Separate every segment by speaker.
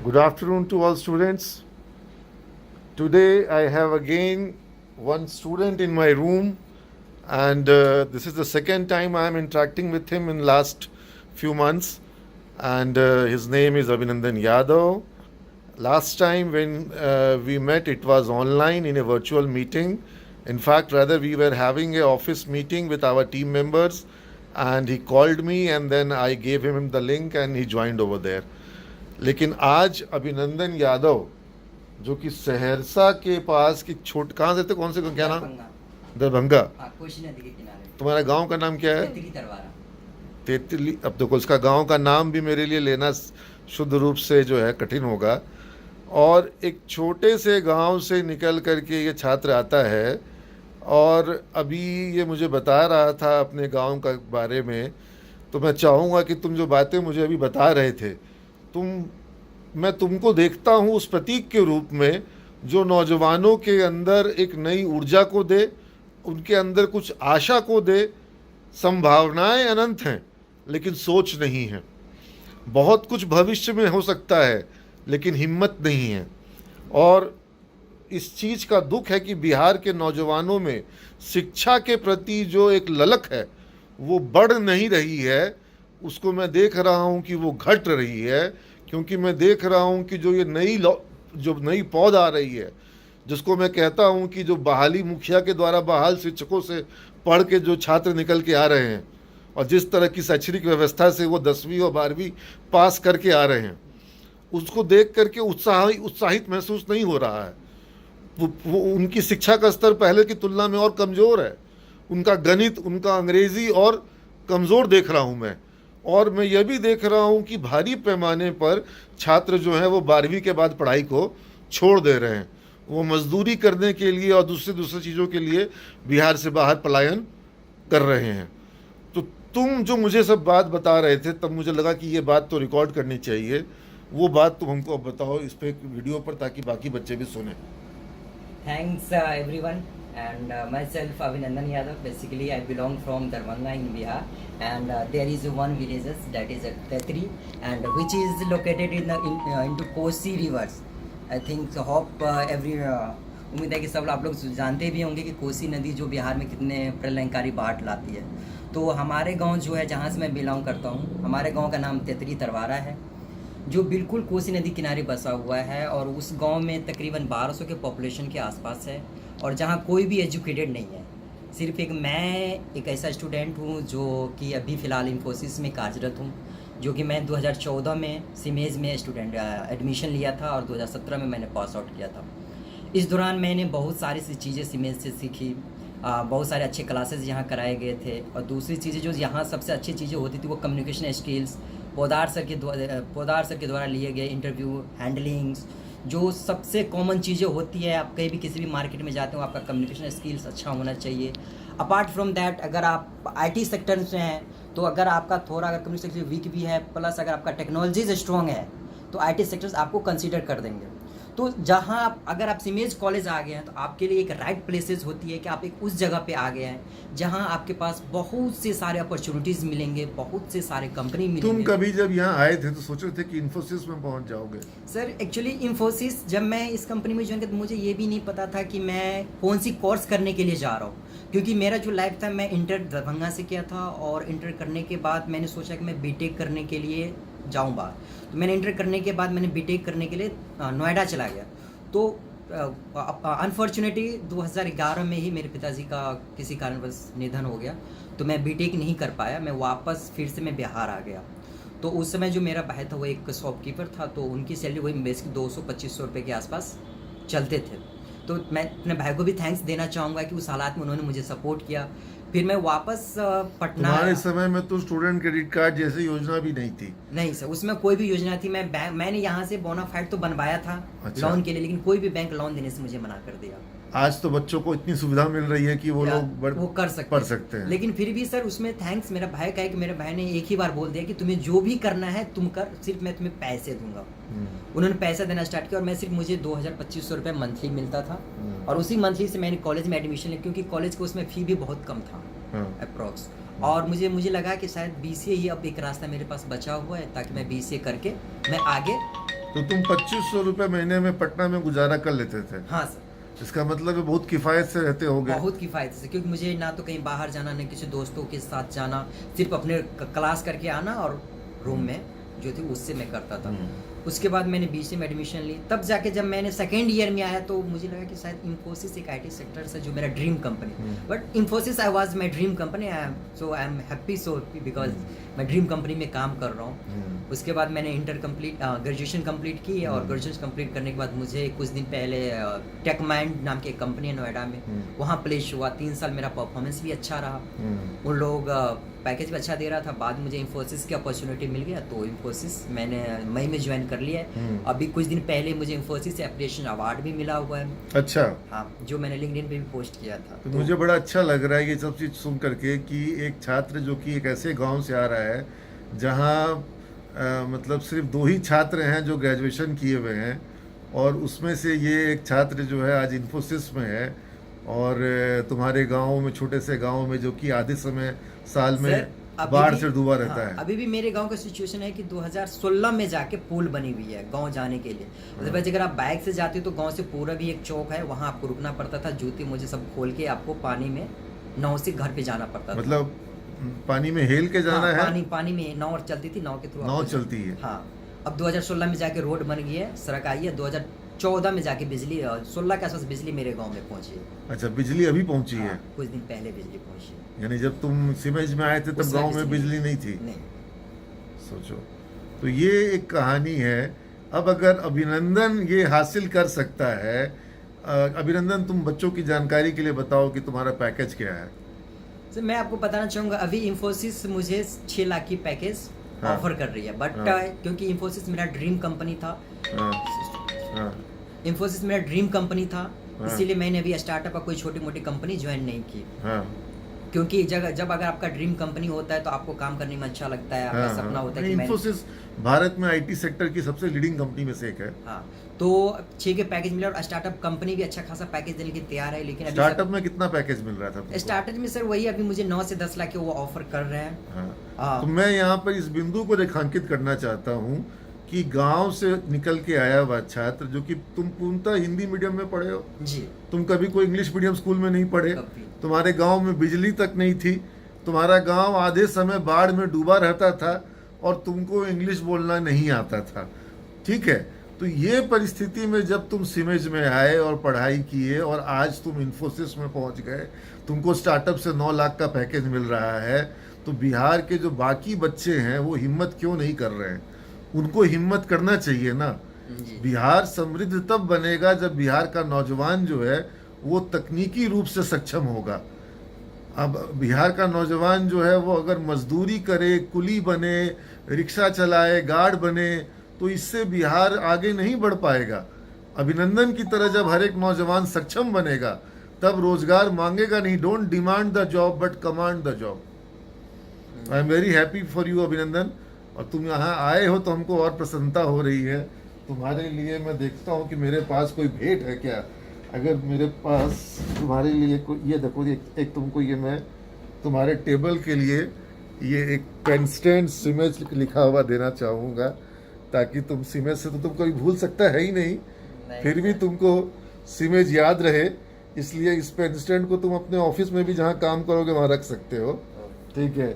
Speaker 1: Good afternoon to all students. Today I have again one student in my room, and this is the second time I am interacting with him in last few months. And his name is Abhinandan Yadav. Last time when we met, it was online in a virtual meeting. In fact, rather we were having a office meeting with our team members, and he called me, and then I gave him the link, and he joined over there. लेकिन आज अभिनंदन यादव जो कि सहरसा के पास की छोट कहाँ से थे, कौन से, क्या नाम, दरभंगा।
Speaker 2: कोसी नदी के किनारे
Speaker 1: तुम्हारा गांव का नाम क्या है?
Speaker 2: तेतली तरवारा।
Speaker 1: तेतली। अब देखो उसका गांव का नाम भी मेरे लिए लेना शुद्ध रूप से जो है कठिन होगा। और एक छोटे से गांव से निकल करके ये छात्र आता है, और अभी ये मुझे बता रहा था अपने गांव का बारे में। तो मैं चाहूँगा कि तुम जो बातें मुझे अभी बता रहे थे, मैं तुमको देखता हूँ उस प्रतीक के रूप में जो नौजवानों के अंदर एक नई ऊर्जा को दे, उनके अंदर कुछ आशा को दे। संभावनाएं अनंत हैं लेकिन सोच नहीं है। बहुत कुछ भविष्य में हो सकता है लेकिन हिम्मत नहीं है। और इस चीज़ का दुख है कि बिहार के नौजवानों में शिक्षा के प्रति जो एक ललक है वो बढ़ नहीं रही है। उसको मैं देख रहा हूँ कि वो घट रही है, क्योंकि मैं देख रहा हूँ कि जो ये नई पौध आ रही है, जिसको मैं कहता हूँ कि जो बहाली मुखिया के द्वारा बहाल शिक्षकों से पढ़ के जो छात्र निकल के आ रहे हैं, और जिस तरह की शैक्षणिक व्यवस्था से वो 10वीं और 12वीं पास करके आ रहे हैं, उसको देख करके उत्साहित महसूस नहीं हो रहा है। वो उनकी शिक्षा का स्तर पहले की तुलना में और कमज़ोर है। उनका गणित, उनका अंग्रेज़ी और कमज़ोर देख रहा हूँ मैं। और मैं यह भी देख रहा हूँ कि भारी पैमाने पर छात्र जो हैं वो 12वीं के बाद पढ़ाई को छोड़ दे रहे हैं। वो मजदूरी करने के लिए और दूसरी चीज़ों के लिए बिहार से बाहर पलायन कर रहे हैं। तो तुम जो मुझे सब बात बता रहे थे, तब मुझे लगा कि ये बात तो रिकॉर्ड करनी चाहिए। वो बात तुम हमको अब बताओ इस पे वीडियो पर, ताकि बाकी बच्चे भी सुने।
Speaker 2: Thanks everyone, and myself Abhinandan Yadav. Basically I belong from Darbhanga in Bihar, and there is one village that is Tetri, and which is located into Kosi rivers. I think hope उम्मीद है कि सब आप लोग जानते भी होंगे कि कोसी नदी जो बिहार में कितने प्रलयंकारी बाढ़ लाती है। तो हमारे गांव जो है, जहां से मैं बिलोंग करता हूं, हमारे गांव का नाम तेतरी तरवारा है, जो बिल्कुल कोसी नदी किनारे बसा हुआ है। और उस गांव में तकरीबन 1200 के पॉपुलेशन के आसपास है, और जहां कोई भी एजुकेटेड नहीं है। सिर्फ मैं एक ऐसा स्टूडेंट हूं जो कि अभी फ़िलहाल इन्फोसिस में कार्यरत हूं, जो कि मैं 2014 में सिमेज में स्टूडेंट एडमिशन लिया था, और 2017 में मैंने पास आउट किया था। इस दौरान मैंने बहुत सारी सी चीज़ें सिमेज से सीखी। बहुत सारे अच्छे क्लासेस यहाँ कराए गए थे। और दूसरी चीज़ें जो यहाँ सबसे अच्छी चीज़ें होती थी वो कम्युनिकेशन स्किल्स, पोदार सर के द्वारा लिए गए इंटरव्यू, हैंडलिंग्स, जो सबसे कॉमन चीज़ें होती है। आप कहीं भी किसी भी मार्केट में जाते हो, आपका कम्युनिकेशन स्किल्स अच्छा होना चाहिए। अपार्ट फ्रॉम दैट, अगर आप आईटी सेक्टर से हैं तो अगर आपका थोड़ा अगर कम्युनिकेशन स्किल वीक भी है, प्लस अगर आपका टेक्नोलॉजीज स्ट्रॉन्ग है, तो आईटी सेक्टर्स आपको कंसीडर कर देंगे। तो जहाँ अगर आप सिमेज कॉलेज आ गए हैं तो आपके लिए एक राइट प्लेसेस होती है कि आप एक उस जगह पे आ गए हैं जहाँ आपके पास बहुत से सारे अपॉर्चुनिटीज़ मिलेंगे, बहुत से सारे कंपनी मिलेंगे।
Speaker 1: तुम कभी जब यहाँ आए थे तो सोचे थे कि इन्फोसिस में पहुँच जाओगे?
Speaker 2: सर एक्चुअली इन्फोसिस जब मैं इस कंपनी में ज्वाइन किया तो मुझे ये भी नहीं पता था कि मैं कौन सी कोर्स करने के लिए जा रहा हूँ, क्योंकि मेरा जो लाइफ था, मैं इंटर दरभंगा से किया था, और इंटर करने के बाद मैंने सोचा कि मैं बीटेक करने के लिए जाऊँ बाहर। तो मैंने इंटर करने के बाद मैंने बीटेक करने के लिए नोएडा चला गया। तो अनफॉर्चुनेटली 2011 में ही मेरे पिताजी का किसी कारणवश निधन हो गया, तो मैं बीटेक नहीं कर पाया। मैं वापस फिर से मैं बिहार आ गया। तो उस समय जो मेरा भाई था वो एक शॉपकीपर था, तो उनकी सैलरी वही बेसिक 200-2500 रुपये के आसपास चलते थे। तो मैं अपने भाई को भी थैंक्स देना चाहूँगा कि उस हालात में उन्होंने मुझे सपोर्ट किया। फिर मैं वापस पटना।
Speaker 1: तुम्हारे समय में तो स्टूडेंट क्रेडिट कार्ड जैसी योजना भी नहीं थी।
Speaker 2: नहीं सर, उसमें कोई भी योजना थी। मैंने यहाँ से बोनाफाइड तो बनवाया था
Speaker 1: अच्छा।
Speaker 2: लोन के लिए, लेकिन कोई भी बैंक लोन देने से मुझे मना कर दिया।
Speaker 1: आज तो बच्चों को इतनी सुविधा मिल रही है कि वो लोग
Speaker 2: वो कर
Speaker 1: पढ़ सकते हैं।
Speaker 2: लेकिन फिर भी सर उसमें थैंक्स मेरा भाई का है कि मेरे भाई ने एक ही बार बोल दिया कि तुम्हें जो भी करना है तुम कर, सिर्फ मैं तुम्हें पैसे दूंगा। उन्होंने पैसा देना स्टार्ट किया, और मैं सिर्फ मुझे 2000-2500 रुपये मंथली मिलता था, और उसी मंथली से मैंने कॉलेज में एडमिशन लिया, क्योंकि कॉलेज को उसमें फ़ी भी बहुत कम था अप्रॉक्स। और मुझे लगा कि शायद BCA ही अब एक रास्ता मेरे पास बचा हुआ है, ताकि मैं BCA करके मैं आगे
Speaker 1: तो तुम 2500 रुपये महीने में पटना में गुजारा कर लेते थे?
Speaker 2: हाँ सर,
Speaker 1: इसका मतलब है बहुत किफ़ायत से रहते होगे।
Speaker 2: बहुत किफ़ायत से, क्योंकि मुझे ना तो कहीं बाहर जाना, ना किसी दोस्तों के साथ जाना, सिर्फ अपने क्लास करके आना और रूम में जो थी उससे मैं करता था। उसके बाद मैंने बीसी में एडमिशन ली, तब जाके जब मैंने सेकेंड ईयर में आया तो मुझे लगा कि शायद इन्फोसिस एक आईटी सेक्टर से जो मेरा dream company, but Infosys I was my dream company, I am happy so because मैं ड्रीम कंपनी में काम कर रहा हूँ। उसके बाद मैंने ग्रेजुएशन कंप्लीट की, और ग्रेजुएशन कंप्लीट करने के बाद मुझे कुछ दिन पहले टेकमाइंड नाम की एक कंपनी है नोएडा में, वहाँ प्लेस हुआ। 3 साल मेरा परफॉर्मेंस भी अच्छा रहा, उन लोग पैकेज भी अच्छा दे रहा था। बाद मुझे इन्फोसिस की अपॉर्चुनिटी मिल गया, तो इन्फोसिस मैंने मई में ज्वाइन कर लिया है। अभी कुछ दिन पहले मुझे इन्फोसिस से एप्रिसिएशन अवार्ड भी मिला हुआ है।
Speaker 1: अच्छा।
Speaker 2: हाँ, जो मैंने लिंक्डइन पे भी पोस्ट किया था।
Speaker 1: तो मुझे बड़ा अच्छा लग रहा है ये सब चीज़ सुन करके कि एक छात्र जो कि एक ऐसे गांव से आ रहा है जहां मतलब सिर्फ 2 ही छात्र हैं जो ग्रेजुएशन किए हुए हैं, और उसमें से ये एक छात्र जो है आज इन्फोसिस में है, और तुम्हारे गांव में, छोटे से गांव में, जो कि आधे समय साल में बाढ़ से डूबा रहता है।
Speaker 2: अभी भी मेरे गांव का सिचुएशन है कि 2016 में जाके पुल बनी हुई है गांव जाने के लिए। मतलब अगर आप बाइक से जाते हो तो गांव से पूरा भी एक चौक है, वहां आपको रुकना पड़ता था, जूते मुझे सब खोल के आपको पानी में नाव से घर पे जाना पड़ता था।
Speaker 1: मतलब पानी में हेल के जाना है?
Speaker 2: पानी में नाव चलती थी, नाव के थ्रू
Speaker 1: नाव चलती है।
Speaker 2: हाँ, अब 2016 में जाके रोड बन गई है, सड़क आई है। 2014 में जाके बिजली, 16 के आसपास बिजली मेरे गांव में पहुंची है।
Speaker 1: अच्छा, बिजली अभी पहुंची है?
Speaker 2: कुछ दिन पहले बिजली पहुंची है।
Speaker 1: यानी जब तुम सिमेज में आए थे तब गांव में बिजली नहीं थी?
Speaker 2: नहीं।
Speaker 1: सोचो, तो ये एक कहानी है। अब अगर अभिनंदन ये हासिल कर सकता है, अभिनंदन तुम बच्चों की जानकारी के लिए बताओ कि तुम्हारा पैकेज क्या है।
Speaker 2: सर मैं आपको बताना चाहूँगा, अभी इन्फोसिस मुझे 6 लाख की पैकेज ऑफर कर रही है, बट क्योंकि इन्फोसिस मेरा ड्रीम कंपनी था, इन्फोसिस मेरा ड्रीम कंपनी था, इसीलिए मैंने अभी स्टार्टअप का कोई छोटी मोटी कंपनी ज्वाइन नहीं की। क्योंकि जब अगर आपका ड्रीम कंपनी होता है तो आपको काम करने में अच्छा लगता है, आपका सपना होता है कि
Speaker 1: इन्फोसिस भारत में आईटी सेक्टर की सबसे लीडिंग कंपनी में से एक है।
Speaker 2: हाँ, तो 6 के पैकेज मिला, और स्टार्टअप कंपनी भी अच्छा खासा पैकेज देने की तैयार है। लेकिन
Speaker 1: स्टार्टअप में कितना पैकेज मिल रहा था?
Speaker 2: स्टार्टअप में सर वही अभी मुझे 9 से 10 लाख के वो ऑफर कर रहे हैं।
Speaker 1: तो मैं यहाँ पर इस बिंदु को रेखांकित करना चाहता हूँ कि गांव से निकल के आया हुआ छात्र, जो कि तुम पूर्णतः हिंदी मीडियम में पढ़े हो
Speaker 2: जी,
Speaker 1: तुम कभी कोई इंग्लिश मीडियम स्कूल में नहीं पढ़े, तुम्हारे गांव में बिजली तक नहीं थी, तुम्हारा गांव आधे समय बाढ़ में डूबा रहता था, और तुमको इंग्लिश बोलना नहीं आता था, ठीक है। तो ये परिस्थिति में जब तुम सिमेज में आए और पढ़ाई किए, और आज तुम इन्फोसिस में पहुंच गए, तुमको स्टार्टअप से 9 लाख का पैकेज मिल रहा है, तो बिहार के जो बाकी बच्चे हैं वो हिम्मत क्यों नहीं कर रहे हैं? उनको हिम्मत करना चाहिए ना। बिहार समृद्ध तब बनेगा जब बिहार का नौजवान जो है वो तकनीकी रूप से सक्षम होगा। अब बिहार का नौजवान जो है वो अगर मजदूरी करे, कुली बने, रिक्शा चलाए, गार्ड बने, तो इससे बिहार आगे नहीं बढ़ पाएगा। अभिनंदन की तरह जब हर एक नौजवान सक्षम बनेगा तब रोजगार मांगेगा नहीं। Don't demand the job but command the job. I am very happy for you अभिनंदन, और तुम यहाँ आए हो तो हमको और प्रसन्नता हो रही है। तुम्हारे लिए मैं देखता हूँ कि मेरे पास कोई भेंट है क्या। अगर मेरे पास तुम्हारे लिए कोई, ये देखो, एक तुमको ये मैं तुम्हारे टेबल के लिए ये एक पेन स्टैंड सिमेज लिखा हुआ देना चाहूँगा, ताकि तुम सिमेज से तो तुम कोई भूल सकता है ही नहीं, फिर भी तुमको सिमेज याद रहे, इसलिए इस पेन स्टैंड को तुम अपने ऑफिस में भी जहाँ काम करोगे वहाँ रख सकते हो, ठीक है।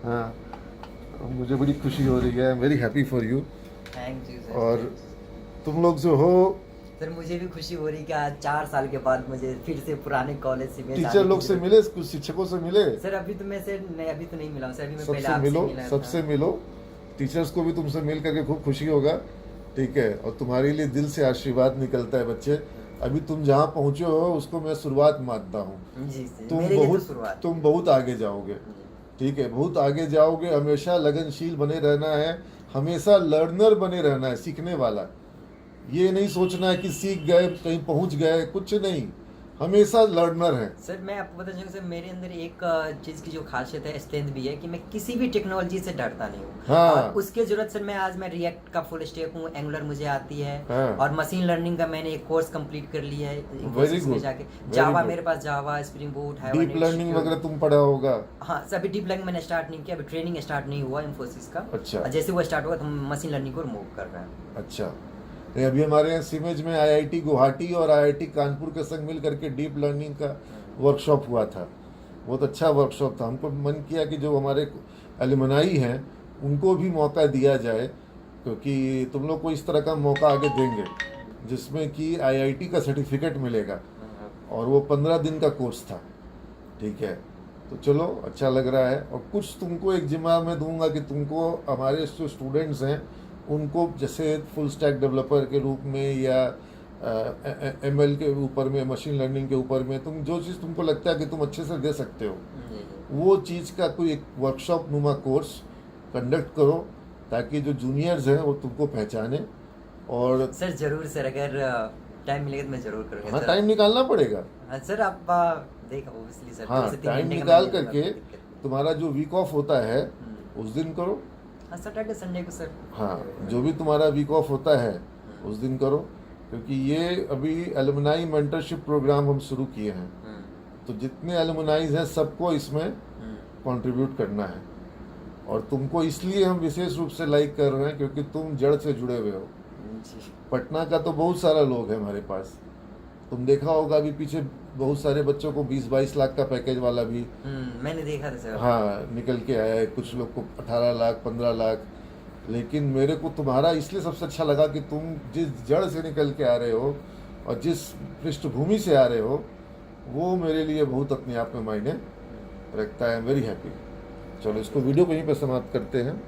Speaker 1: हाँ, मुझे बड़ी खुशी हो रही है। I am very happy for you.
Speaker 2: Thank you sir.
Speaker 1: और तुम लोग जो हो
Speaker 2: सर, मुझे भी खुशी हो रही कि आज 4 साल के बाद मुझे फिर से पुराने कॉलेज से
Speaker 1: टीचर लोग से मिले, कुछ शिक्षकों से मिले?
Speaker 2: सर अभी तो मैं सर नहीं, अभी तो नहीं मिला सर, अभी मैं पहले
Speaker 1: सबसे
Speaker 2: आपसे
Speaker 1: मिलो,
Speaker 2: मिला था।
Speaker 1: सबसे मिलो, टीचर्स को भी तुमसे मिल करके खूब खुशी होगा, ठीक है। और तुम्हारे लिए दिल से आशीर्वाद निकलता है बच्चे। अभी तुम जहाँ पहुँचे हो उसको मैं शुरुआत मानता हूँ।
Speaker 2: जी सर,
Speaker 1: तुम बहुत आगे जाओगे, ठीक है, बहुत आगे जाओगे। हमेशा लगनशील बने रहना है, हमेशा लर्नर बने रहना है, सीखने वाला। ये नहीं सोचना है कि सीख गए, कहीं पहुंच गए, कुछ नहीं। हमेशा लर्नर हैं।
Speaker 2: सर मैं आपको बताना चाहूँगा सर, मेरे अंदर एक चीज़ की जो खासियत है, स्ट्रेंथ भी है कि मैं किसी भी टेक्नोलॉजी से डरता नहीं हूँ।
Speaker 1: हाँ।
Speaker 2: और उसके जरूरत सर मैं रिएक्ट का फुल स्टैक हूँ, एंगुलर मुझे आती है।
Speaker 1: हाँ।
Speaker 2: और मशीन लर्निंग का मैंने एक कोर्स कंप्लीट कर लिया है
Speaker 1: वेरी
Speaker 2: Infosys में
Speaker 1: गुड,
Speaker 2: जाके।
Speaker 1: वेरी
Speaker 2: जावा
Speaker 1: गुड।
Speaker 2: मेरे पास, जावा, स्प्रिंग बूट,
Speaker 1: डीप लर्निंग वगैरह तुम पढ़ा होगा।
Speaker 2: हाँ सर, अभी डीप लर्निंग मैंने स्टार्ट नहीं किया, अभी ट्रेनिंग स्टार्ट नहीं हुआ इन्फोसिस का।
Speaker 1: अच्छा।
Speaker 2: और जैसे वो स्टार्ट होगा तो हम मशीन लर्निंग को मूव कर रहे हैं।
Speaker 1: अच्छा, नहीं अभी हमारे यहाँ सिमेज में आईआईटी गुवाहाटी और आईआईटी कानपुर के संग मिल करके डीप लर्निंग का वर्कशॉप हुआ था। बहुत अच्छा वर्कशॉप था। हमको मन किया कि जो हमारे एलुमनाई हैं उनको भी मौका दिया जाए, क्योंकि तुम लोग को इस तरह का मौका आगे देंगे जिसमें कि आईआईटी का सर्टिफिकेट मिलेगा। और वो 15 दिन का कोर्स था। ठीक है, तो चलो अच्छा लग रहा है। और कुछ तुमको एक जिम्मा मैं दूंगा कि तुमको हमारे जो स्टूडेंट्स हैं उनको जैसे फुल स्टैक डेवलपर के रूप में या एमएल के ऊपर में, मशीन लर्निंग के ऊपर में, तुम जो चीज़ तुमको लगता है कि तुम अच्छे से दे सकते हो वो चीज़ का कोई एक वर्कशॉप नुमा कोर्स कंडक्ट करो, ताकि जो जूनियर्स हैं वो तुमको पहचाने। और
Speaker 2: सर जरूर सर, अगर टाइम मिलेगा तो मैं जरूर करूँगा।
Speaker 1: हाँ, टाइम निकालना पड़ेगा।
Speaker 2: हाँ सर, आप देखो ओब्वियसली सर,
Speaker 1: हाँ,
Speaker 2: 2 से 3
Speaker 1: टाइम
Speaker 2: घंटे का
Speaker 1: निकाल
Speaker 2: मैं
Speaker 1: करके
Speaker 2: दिक्कत नहीं।
Speaker 1: तुम्हारा जो वीक ऑफ होता है उस दिन करो।
Speaker 2: हाँ, सैटरडे संडे को सर।
Speaker 1: हाँ, जो भी तुम्हारा वीक ऑफ होता है उस दिन करो, क्योंकि ये अभी एलुमनाई मेंटरशिप प्रोग्राम हम शुरू किए हैं। तो जितने एलुमनाइज हैं सबको इसमें कंट्रीब्यूट करना है। और तुमको इसलिए हम विशेष रूप से लाइक कर रहे हैं क्योंकि तुम जड़ से जुड़े हुए हो।
Speaker 2: जी।
Speaker 1: पटना का तो बहुत सारा लोग है हमारे पास। तुम देखा होगा अभी पीछे बहुत सारे बच्चों को 20-22 लाख का पैकेज वाला भी
Speaker 2: मैंने देखा था सर।
Speaker 1: हाँ निकल के आया है। कुछ लोग को 18 लाख 15 लाख। लेकिन मेरे को तुम्हारा इसलिए सबसे अच्छा लगा कि तुम जिस जड़ से निकल के आ रहे हो और जिस पृष्ठभूमि से आ रहे हो वो मेरे लिए बहुत अपने आप में मायने रखता है। I am very happy. चलो इसको वीडियो को यहीं पर समाप्त करते हैं।